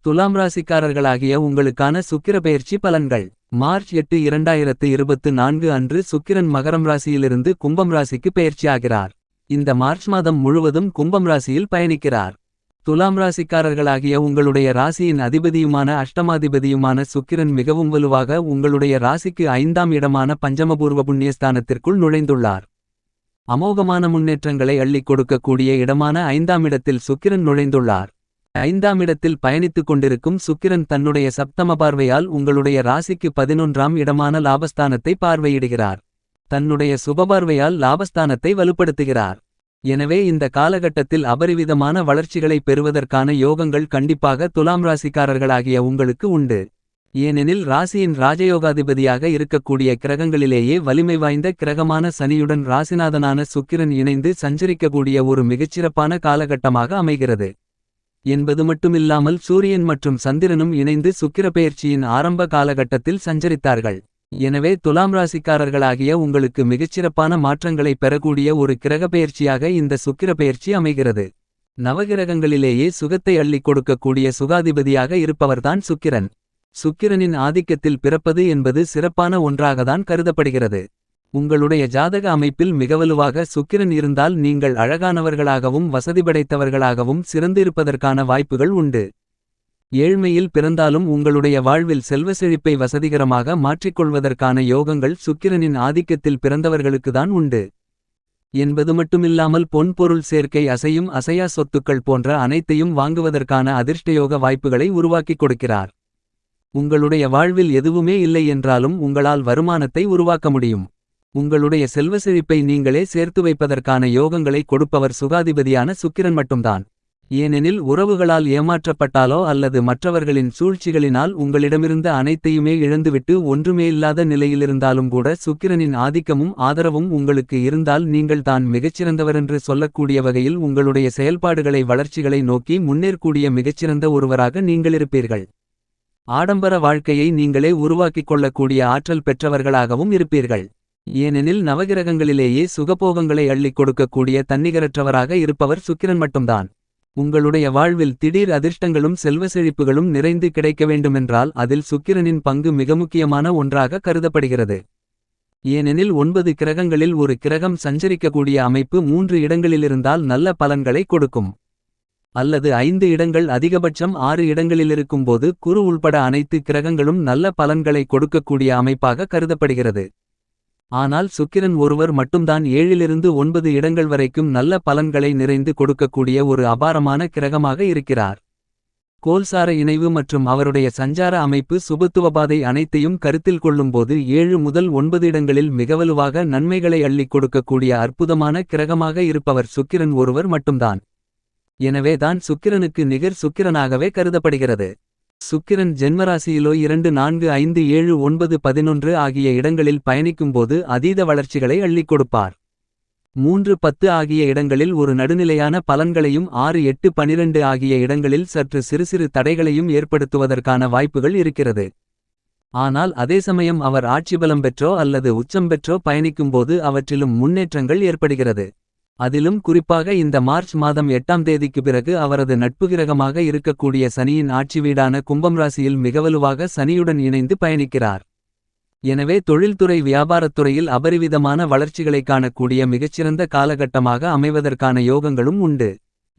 துலாம் ராசிக்காரர்களாகிய உங்களுக்கான சுக்கிர பெயர்ச்சி பலன்கள். மார்ச் 8 2024 அன்று சுக்கிரன் மகரம் ராசியிலிருந்து கும்பம் ராசிக்கு பெயர்ச்சியாகிறார். இந்த மார்ச் மாதம் முழுவதும் கும்பம் ராசியில் பயணிக்கிறார். துலாம் ராசிக்காரர்களாகிய உங்களுடைய ராசியின் அதிபதியுமான அஷ்டமாதிபதியுமான சுக்கிரன் மிகவும் வலுவாக உங்களுடைய ராசிக்கு 5ஆம் இடமான பஞ்சமபூர்வ புண்ணியஸ்தானத்திற்குள் நுழைந்துள்ளார். அமோகமான முன்னேற்றங்களை அள்ளிக் கொடுக்கக்கூடிய இடமான 5ஆம் இடத்தில் சுக்கிரன் நுழைந்துள்ளார். 5ஆம் இடத்தில் பயணித்துக் கொண்டிருக்கும் சுக்கிரன் தன்னுடைய சப்தம பார்வையால் உங்களுடைய ராசிக்கு 11ஆம் இடமான லாபஸ்தானத்தை பார்வையிடுகிறார். தன்னுடைய சுபபார்வையால் லாபஸ்தானத்தை வலுப்படுத்துகிறார். எனவே இந்த காலகட்டத்தில் அபரிவிதமான வளர்ச்சிகளை பெறுவதற்கான யோகங்கள் கண்டிப்பாக துலாம் ராசிக்காரர்களாகிய உங்களுக்கு உண்டு. ஏனெனில் ராசியின் ராஜயோகாதிபதியாக இருக்கக்கூடிய கிரகங்களிலேயே வலிமை வாய்ந்த கிரகமான சனியுடன் ராசிநாதனான சுக்கிரன் இணைந்து சஞ்சரிக்கக்கூடிய ஒரு மிகச்சிறப்பான காலகட்டமாக அமைகிறது என்பது மட்டுமில்லாமல் சூரியன் மற்றும் சந்திரனும் இணைந்து சுக்கிர பெயர்ச்சியின் ஆரம்ப காலகட்டத்தில் சஞ்சரித்தார்கள். எனவே துலாம் ராசிக்காரர்களாகிய உங்களுக்கு மிகச்சிறப்பான மாற்றங்களை பெறக்கூடிய ஒரு கிரக பெயர்ச்சியாக இந்த சுக்கிர பெயர்ச்சி அமைகிறது. நவகிரகங்களிலேயே சுகத்தை அள்ளிக் கொடுக்கக்கூடிய சுகாதிபதியாக இருப்பவர்தான் சுக்கிரன். சுக்கிரனின் ஆதிக்கத்தில் பிறப்பது என்பது சிறப்பான ஒன்றாகத்தான் கருதப்படுகிறது. உங்களுடைய ஜாதக அமைப்பில் மிகவலுவாக சுக்கிரன் இருந்தால் நீங்கள் அழகானவர்களாகவும் வசதி படைத்தவர்களாகவும் சிறந்திருப்பதற்கான வாய்ப்புகள் உண்டு. ஏழ்மையில் பிறந்தாலும் உங்களுடைய வாழ்வில் செல்வ செழிப்பை வசதிகரமாக மாற்றிக்கொள்வதற்கான யோகங்கள் சுக்கிரனின் ஆதிக்கத்தில் பிறந்தவர்களுக்குதான் உண்டு என்பது மட்டுமில்லாமல் பொன்பொருள் சேர்க்கை அசையும் அசையா சொத்துக்கள் போன்ற அனைத்தையும் வாங்குவதற்கான அதிர்ஷ்டயோக வாய்ப்புகளை உருவாக்கிக் கொடுக்கிறார். உங்களுடைய வாழ்வில் எதுவுமே இல்லை என்றாலும் உங்களால் வருமானத்தை உருவாக்க முடியும். உங்களுடைய செல்வ செழிப்பை நீங்களே சேர்த்து வைப்பதற்கான யோகங்களை கொடுப்பவர் சுகாதிபதியான சுக்கிரன் மட்டும்தான். ஏனெனில் உறவுகளால் ஏமாற்றப்பட்டாலோ அல்லது மற்றவர்களின் சூழ்ச்சிகளினால் உங்களிடமிருந்த அனைத்தையுமே இழந்துவிட்டு ஒன்றுமே இல்லாத நிலையிலிருந்தாலும் கூட சுக்கிரனின் ஆதிக்கமும் ஆதரவும் உங்களுக்கு இருந்தால் நீங்கள் தான் மிகச்சிறந்தவரென்று சொல்லக்கூடிய வகையில் உங்களுடைய செயல்பாடுகளை வளர்ச்சிகளை நோக்கி முன்னேறக்கூடிய மிகச்சிறந்த ஒருவராக நீங்களிருப்பீர்கள். ஆடம்பர வாழ்க்கையை நீங்களே உருவாக்கிக் கொள்ளக்கூடிய ஆற்றல் பெற்றவர்களாகவும் இருப்பீர்கள். ஏனெனில் நவகிரகங்களிலேயே சுகபோகங்களை அள்ளிக் கொடுக்கக்கூடிய தன்னிகரற்றவராக இருப்பவர் சுக்கிரன் மட்டும்தான். உங்களுடைய வாழ்வில் திடீர் அதிர்ஷ்டங்களும் செல்வ செழிப்புகளும் நிறைந்து கிடைக்க வேண்டுமென்றால் அதில் சுக்கிரனின் பங்கு மிக முக்கியமான ஒன்றாக கருதப்படுகிறது. ஏனெனில் 9 கிரகங்களில் ஒரு கிரகம் சஞ்சரிக்கக்கூடிய அமைப்பு 3 இடங்களிலிருந்தால் நல்ல பலன்களை கொடுக்கும். அல்லது 5 இடங்கள் அதிகபட்சம் 6 இடங்களிலிருக்கும்போது குரு உள்பட அனைத்து கிரகங்களும் நல்ல பலன்களை கொடுக்கக்கூடிய அமைப்பாக கருதப்படுகிறது. ஆனால் சுக்கிரன் ஒருவர் மட்டும்தான் 7லிருந்து 9 இடங்கள் வரைக்கும் நல்ல பலன்களை நிறைந்து கொடுக்கக்கூடிய ஒரு அபாரமான கிரகமாக இருக்கிறார். கோல்சார இணைவு மற்றும் அவருடைய சஞ்சார அமைப்பு சுபத்துவபாதை அனைத்தையும் கருத்தில் கொள்ளும்போது 7 முதல் 9 இடங்களில் மிகவலுவாக நன்மைகளை அள்ளிக் கொடுக்கக்கூடிய அற்புதமான கிரகமாக இருப்பவர் சுக்கிரன் ஒருவர் மட்டும்தான். எனவே தான் சுக்கிரனுக்கு நிகர் சுக்கிரனாகவே கருதப்படுகிறது. சுக்கிரன் ஜென்மராசியிலோ 2 4 5 7 9 11 ஆகிய இடங்களில் பயணிக்கும்போது அதீத வளர்ச்சிகளை அள்ளிக் கொடுப்பார். 3 10 ஆகிய இடங்களில் ஒரு நடுநிலையான பலன்களையும் 6 8 12 ஆகிய இடங்களில் சற்று சிறு சிறு தடைகளையும் ஏற்படுத்துவதற்கான வாய்ப்புகள் இருக்கிறது. ஆனால் அதே சமயம் அவர் ஆட்சிபலம் பெற்றோ அல்லது உச்சம் பெற்றோ பயணிக்கும்போது அவற்றிலும் முன்னேற்றங்கள் ஏற்படுகிறது. அதிலும் குறிப்பாக இந்த மார்ச் மாதம் 8ஆம் தேதிக்கு பிறகு அவரது நட்புகிரகமாக இருக்கக்கூடிய சனியின் ஆட்சி வீடான கும்பம் ராசியில் மிகவலுவாக சனியுடன் இணைந்து பயணிக்கிறார். எனவே தொழில்துறை வியாபாரத்துறையில் அபரிவிதமான வளர்ச்சிகளை காணக்கூடிய மிகச்சிறந்த காலகட்டமாக அமைவதற்கான யோகங்களும் உண்டு.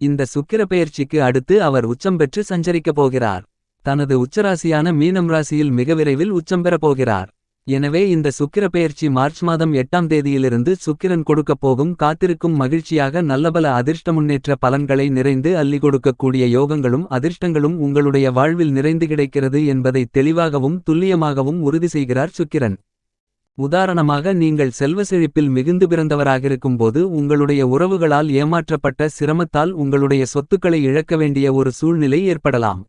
இந்த சுக்கிர பெயர்ச்சிக்கு அடுத்து அவர் உச்சம் பெற்று சஞ்சரிக்கப் போகிறார். தனது உச்சராசியான மீனம் ராசியில் மிக விரைவில் உச்சம் பெறப் போகிறார். எனவே இந்த சுக்கிர பெயர்ச்சி மார்ச் மாதம் 8ஆம் தேதியிலிருந்து சுக்கிரன் கொடுக்கப் போகும் காத்திருக்கும் மகிழ்ச்சியாக நல்லபல அதிர்ஷ்ட முன்னேற்ற பலன்களை நிறைந்து அள்ளிக் கொடுக்கக்கூடிய யோகங்களும் அதிர்ஷ்டங்களும் உங்களுடைய வாழ்வில் நிறைந்து கிடைக்கிறது என்பதை தெளிவாகவும் துல்லியமாகவும் உறுதி செய்கிறார் சுக்கிரன். உதாரணமாக நீங்கள் செல்வ செழிப்பில் மிகுந்து பிறந்தவராகிருக்கும்போது உங்களுடைய உறவுகளால் ஏமாற்றப்பட்ட சிரமத்தால் உங்களுடைய சொத்துக்களை இழக்க வேண்டிய ஒரு சூழ்நிலை ஏற்படலாம்.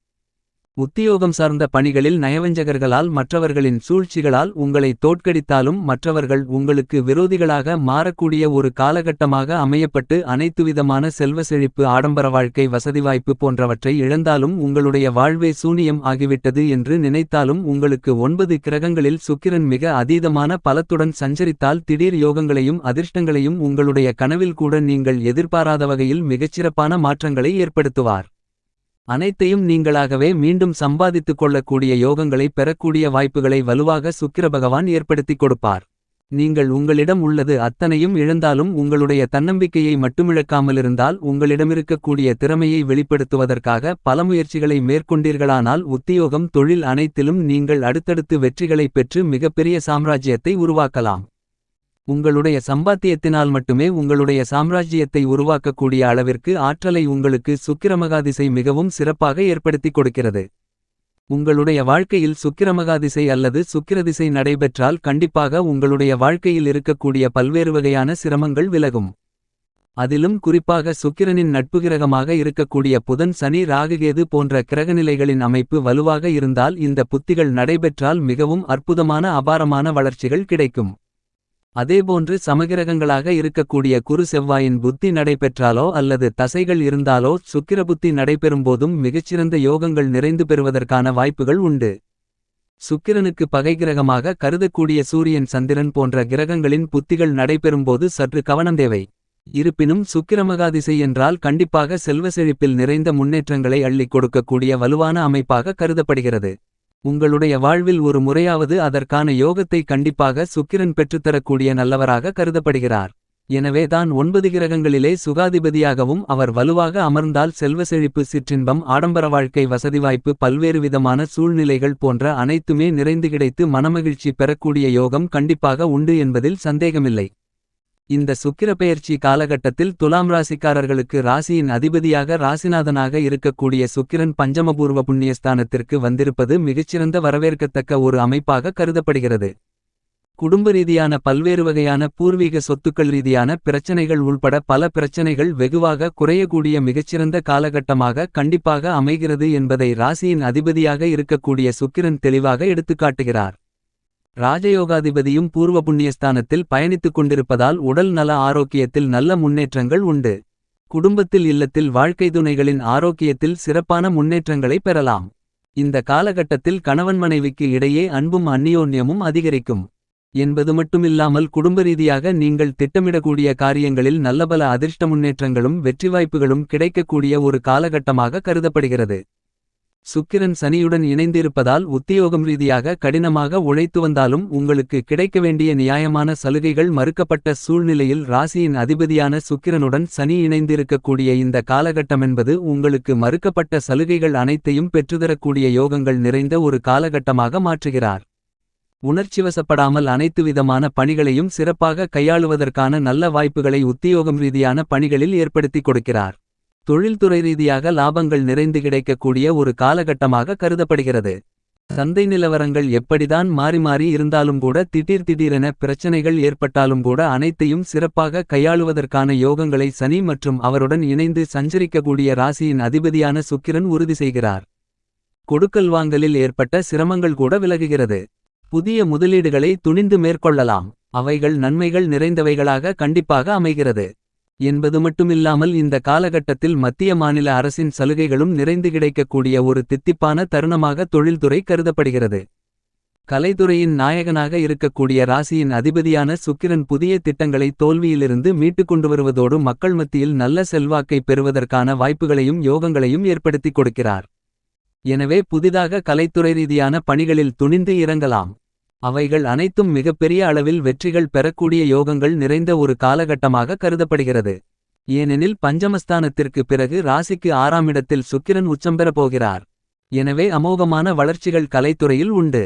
உத்தியோகம் சார்ந்த பணிகளில் நயவஞ்சகர்களால் மற்றவர்களின் சூழ்ச்சிகளால் உங்களை தோற்கடித்தாலும் மற்றவர்கள் உங்களுக்கு விரோதிகளாக மாறக்கூடிய ஒரு காலகட்டமாக அமையப்பட்டு அனைத்துவிதமான செல்வ செழிப்பு ஆடம்பர வாழ்க்கை வசதிவாய்ப்பு போன்றவற்றை இழந்தாலும் உங்களுடைய வாழ்வே சூனியம் ஆகிவிட்டது என்று நினைத்தாலும் உங்களுக்கு 9 கிரகங்களில் சுக்கிரன் மிக அதீதமான பலத்துடன் சஞ்சரித்தால் திடீர் யோகங்களையும் அதிர்ஷ்டங்களையும் உங்களுடைய கனவில் கூட நீங்கள் எதிர்பாராத வகையில் மிகச்சிறப்பான மாற்றங்களை ஏற்படுத்துவார். அனைத்தையும் நீங்களாகவே மீண்டும் சம்பாதித்துக் கொள்ளக்கூடிய யோகங்களை பெறக்கூடிய வாய்ப்புகளை வலுவாக சுக்கிர பகவான் ஏற்படுத்திக் கொடுப்பார். நீங்கள் உங்களிடம் உள்ளது அத்தனையும் இழந்தாலும் உங்களுடைய தன்னம்பிக்கையை மட்டுமிழக்காமலிருந்தால் உங்களிடமிருக்கக்கூடிய திறமையை வெளிப்படுத்துவதற்காக பல முயற்சிகளை மேற்கொண்டீர்களானால் உத்தியோகம் தொழில் அனைத்திலும் நீங்கள் அடுத்தடுத்து வெற்றிகளைப் பெற்று மிகப்பெரிய சாம்ராஜ்யத்தை உருவாக்கலாம். உங்களுடைய சம்பாத்தியத்தினால் மட்டுமே உங்களுடைய சாம்ராஜ்யத்தை உருவாக்கக்கூடிய அளவிற்கு ஆற்றலை உங்களுக்கு சுக்கிரமகாதிசை மிகவும் சிறப்பாக ஏற்படுத்திக் கொடுக்கிறது. உங்களுடைய வாழ்க்கையில் சுக்கிரமகாதிசை அல்லது சுக்கிரதிசை நடைபெற்றால் கண்டிப்பாக உங்களுடைய வாழ்க்கையில் இருக்கக்கூடிய பல்வேறு வகையான சிரமங்கள் விலகும். அதிலும் குறிப்பாக சுக்கிரனின் நட்பு கிரகமாக இருக்கக்கூடிய புதன் சனி ராகுகேது போன்ற கிரகநிலைகளின் அமைப்பு வலுவாக இருந்தால் இந்த புத்திகள் நடைபெற்றால் மிகவும் அற்புதமான அபாரமான வளர்ச்சிகள் கிடைக்கும். அதேபோன்று சமகிரகங்களாக இருக்கக்கூடிய குரு செவ்வாயின் புத்தி நடைபெற்றாலோ அல்லது தசைகள் இருந்தாலோ சுக்கிரபுத்தி நடைபெறும்போதும் மிகச்சிறந்த யோகங்கள் நிறைந்து பெறுவதற்கான வாய்ப்புகள் உண்டு. சுக்கிரனுக்கு பகைகிரகமாக கருதக்கூடிய சூரியன் சந்திரன் போன்ற கிரகங்களின் புத்திகள் நடைபெறும்போது சற்று கவனம் தேவை. இருப்பினும் சுக்கிரமகாதிசை என்றால் கண்டிப்பாக செல்வ செழிப்பில் நிறைந்த முன்னேற்றங்களை அள்ளிக் கொடுக்கக்கூடிய வலுவான அமைப்பாக கருதப்படுகிறது. உங்களுடைய வாழ்வில் ஒரு முறையாவது அதற்கான யோகத்தை கண்டிப்பாக சுக்கிரன் பெற்றுத்தரக்கூடிய நல்லவராக கருதப்படுகிறார். எனவே தான் 9 கிரகங்களிலே சுகாதிபதியாகவும் அவர் வலுவாக அமர்ந்தால் செல்வ செழிப்பு சிற்றின்பம் ஆடம்பர வாழ்க்கை வசதி வாய்ப்பு பல்வேறு விதமான சூழ்நிலைகள் போன்ற அனைத்துமே நிறைந்து கிடைத்து மனமகிழ்ச்சி பெறக்கூடிய யோகம் கண்டிப்பாக உண்டு என்பதில் சந்தேகமில்லை. இந்த சுக்கிர பெயர்ச்சி காலகட்டத்தில் துலாம் ராசிக்காரர்களுக்கு ராசியின் அதிபதியாக ராசிநாதனாக இருக்கக்கூடிய சுக்கிரன் பஞ்சமபூர்வ புண்ணியஸ்தானத்திற்கு வந்திருப்பது மிகச்சிறந்த வரவேற்கத்தக்க ஒரு அமைப்பாக கருதப்படுகிறது. குடும்ப ரீதியான பல்வேறு வகையான பூர்வீக சொத்துக்கள் ரீதியான பிரச்சனைகள் உள்பட பல பிரச்சனைகள் வெகுவாக குறையக்கூடிய மிகச்சிறந்த காலகட்டமாக கண்டிப்பாக அமைகிறது என்பதை ராசியின் அதிபதியாக இருக்கக்கூடிய சுக்கிரன் தெளிவாக எடுத்துக்காட்டுகிறார். ராஜயோகாதிபதியும் பூர்வ புண்ணியஸ்தானத்தில் பயணித்துக் கொண்டிருப்பதால் உடல் நல ஆரோக்கியத்தில் நல்ல முன்னேற்றங்கள் உண்டு. குடும்பத்தில் இல்லத்தில் வாழ்க்கை துணைகளின் ஆரோக்கியத்தில் சிறப்பான முன்னேற்றங்களை பெறலாம். இந்த காலகட்டத்தில் கணவன் மனைவிக்கு இடையே அன்பும் அந்நியோன்யமும் அதிகரிக்கும் என்பது மட்டுமில்லாமல் குடும்ப ரீதியாக நீங்கள் திட்டமிடக்கூடிய காரியங்களில் நல்லபல அதிர்ஷ்ட முன்னேற்றங்களும் வெற்றி வாய்ப்புகளும் கிடைக்கக்கூடிய ஒரு காலகட்டமாக கருதப்படுகிறது. சுக்கிரன் சனியுடன் இணைந்திருப்பதால் உத்தியோகம் ரீதியாக கடினமாக உழைத்து வந்தாலும் உங்களுக்கு கிடைக்க வேண்டிய நியாயமான சலுகைகள் மறுக்கப்பட்ட சூழ்நிலையில் ராசியின் அதிபதியான சுக்கிரனுடன் சனி இணைந்திருக்கக்கூடிய இந்த காலகட்டமென்பது உங்களுக்கு மறுக்கப்பட்ட சலுகைகள் அனைத்தையும் பெற்றுதரக்கூடிய யோகங்கள் நிறைந்த ஒரு காலகட்டமாக மாற்றுகிறார். உணர்ச்சிவசப்படாமல் அனைத்து விதமான பணிகளையும் சிறப்பாக கையாளுவதற்கான நல்ல வாய்ப்புகளை உத்தியோகம் ரீதியான பணிகளில் ஏற்படுத்திக் கொடுக்கிறார். தொழில்துறை ரீதியாக லாபங்கள் நிறைந்து கிடைக்கக்கூடிய ஒரு காலகட்டமாக கருதப்படுகிறது. சந்தை நிலவரங்கள் எப்படிதான் மாறி மாறி இருந்தாலும் கூட திடீரென பிரச்சனைகள் ஏற்பட்டாலும் கூட அனைத்தையும் சிறப்பாக கையாளுவதற்கான யோகங்களை சனி மற்றும் அவருடன் இணைந்து சஞ்சரிக்கக்கூடிய ராசியின் அதிபதியான சுக்கிரன் உறுதி செய்கிறார். கொடுக்கல் வாங்கலில் ஏற்பட்ட சிரமங்கள் கூட விலகுகிறது. புதிய முதலீடுகளை துணிந்து மேற்கொள்ளலாம். அவைகள் நன்மைகள் நிறைந்தவைகளாக கண்டிப்பாக அமைகிறது என்பது மட்டுமில்லாமல் இந்த காலகட்டத்தில் மத்திய மாநில அரசின் சலுகைகளும் நிறைந்து கிடைக்கக்கூடிய ஒரு தித்திப்பான தருணமாக தொழில்துறை கருதப்படுகிறது. கலைத்துறையின் நாயகனாக இருக்கக்கூடிய ராசியின் அதிபதியான சுக்கிரன் புதிய திட்டங்களை தோல்வியிலிருந்து மீட்டுக் கொண்டு வருவதோடு மக்கள் மத்தியில் நல்ல செல்வாக்கை பெறுவதற்கான வாய்ப்புகளையும் யோகங்களையும் ஏற்படுத்திக் கொடுக்கிறார். எனவே புதிதாக கலைத்துறை ரீதியான பணிகளில் துணிந்து இறங்கலாம். அவைகள் அனைத்தும் மிகப்பெரிய அளவில் வெற்றிகள் பெறக்கூடிய யோகங்கள் நிறைந்த ஒரு காலகட்டமாக கருதப்படுகிறது. ஏனெனில் பஞ்சமஸ்தானத்திற்கு பிறகு ராசிக்கு 6ஆம் இடத்தில் சுக்கிரன் உச்சம் பெறப் போகிறார். எனவே அமோகமான வளர்ச்சிகள் கலைத்துறையில் உண்டு.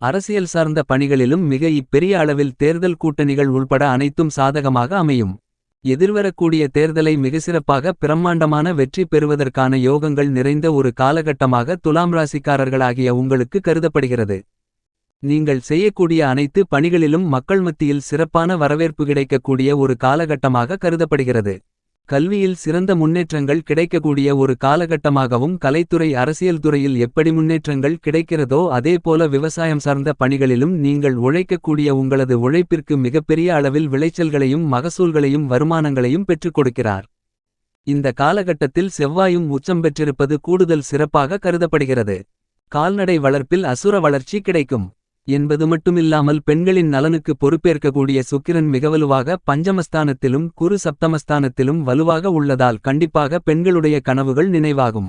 அரசியல் சார்ந்த பணிகளிலும் மிக பெரிய அளவில் தேர்தல் கூட்டணிகள் உள்பட அனைத்தும் சாதகமாக அமையும். எதிர்வரக்கூடிய தேர்தலை மிகச்சிறப்பாக பிரம்மாண்டமான வெற்றி பெறுவதற்கான யோகங்கள் நிறைந்த ஒரு காலகட்டமாக துலாம் ராசிக்காரர்களாகிய உங்களுக்கு கருதப்படுகிறது. நீங்கள் செய்யக்கூடிய அனைத்து பணிகளிலும் மக்கள் மத்தியில் சிறப்பான வரவேற்பு கிடைக்கக்கூடிய ஒரு காலகட்டமாக கருதப்படுகிறது. கல்வியில் சிறந்த முன்னேற்றங்கள் கிடைக்கக்கூடிய ஒரு காலகட்டமாகவும் கலைத்துறை அரசியல் துறையில் எப்படி முன்னேற்றங்கள் கிடைக்கிறதோ அதேபோல விவசாயம் சார்ந்த பணிகளிலும் நீங்கள் உழைக்கக்கூடிய உங்களது உழைப்பிற்கு மிகப்பெரிய அளவில் விளைச்சல்களையும் மகசூல்களையும் வருமானங்களையும் பெற்றுக் கொடுக்கிறார். இந்த காலகட்டத்தில் செவ்வாயும் உச்சம் பெற்றிருப்பது கூடுதல் சிறப்பாக கருதப்படுகிறது. கால்நடை வளர்ப்பில் அசுர வளர்ச்சி கிடைக்கும் என்பது மட்டுமில்லாமல் பெண்களின் நலனுக்கு பொறுப்பேற்கக்கூடிய சுக்கிரன் மிக வலுவாக பஞ்சமஸ்தானத்திலும் குரு சப்தமஸ்தானத்திலும் வலுவாக உள்ளதால் கண்டிப்பாக பெண்களுடைய கனவுகள் நினைவாகும்.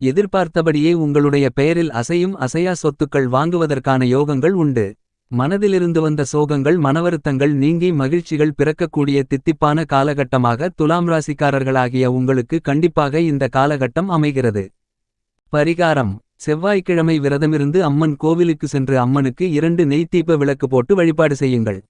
எதிர்பார்த்தபடியே உங்களுடைய பெயரில் அசையும் அசையா சொத்துக்கள் வாங்குவதற்கான யோகங்கள் உண்டு. மனதிலிருந்து வந்த சோகங்கள் மனவருத்தங்கள் நீங்கி மகிழ்ச்சிகள் பிறக்கக்கூடிய தித்திப்பான காலகட்டமாக துலாம் ராசிக்காரர்களாகிய உங்களுக்கு கண்டிப்பாக இந்த காலகட்டம் அமைகிறது. பரிகாரம்: செவ்வாய்க்கிழமை விரதமிருந்து அம்மன் கோவிலுக்கு சென்று அம்மனுக்கு 2 நெய் தீப விளக்கு போட்டு வழிபாடு செய்யுங்கள்.